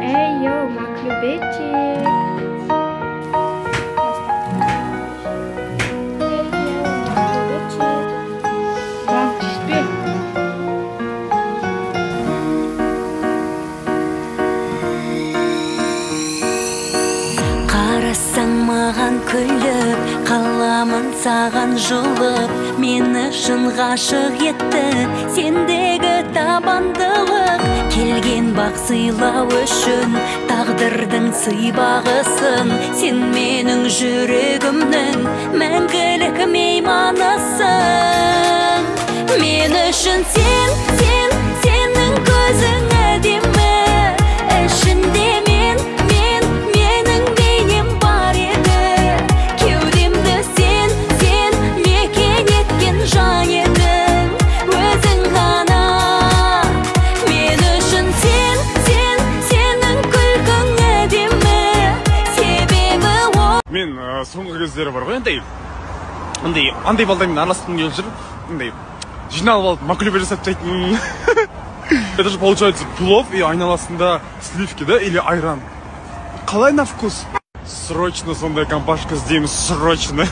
Эй, йоу, маклюбетчик. Қарасаң маған күліп, қаламын саған жұлып, мені шын ғашық етті сендегі табандылық. Келген бақ сыйлау үшін тағдырдың сыйбағысын, сен менің жүрегімнің мәңгілік мейманысың. Мен үшін сенің көзің әдемі, ішінде менің бейнем бар еді. Кеудемді сен мекен еткен жан едің, өзің ғана. Мен үшін сенің күлкің әдемі, себебі ол. Мен соңғы кездері бар ғой, андай балдармен араласқым келіп жүр, жиналып алып маклюбе жасап тастайтын. Это же получается плов и айналасында сливки, да, или айран. Қалай на вкус? Срочно сондай компашка іздейміз, срочно.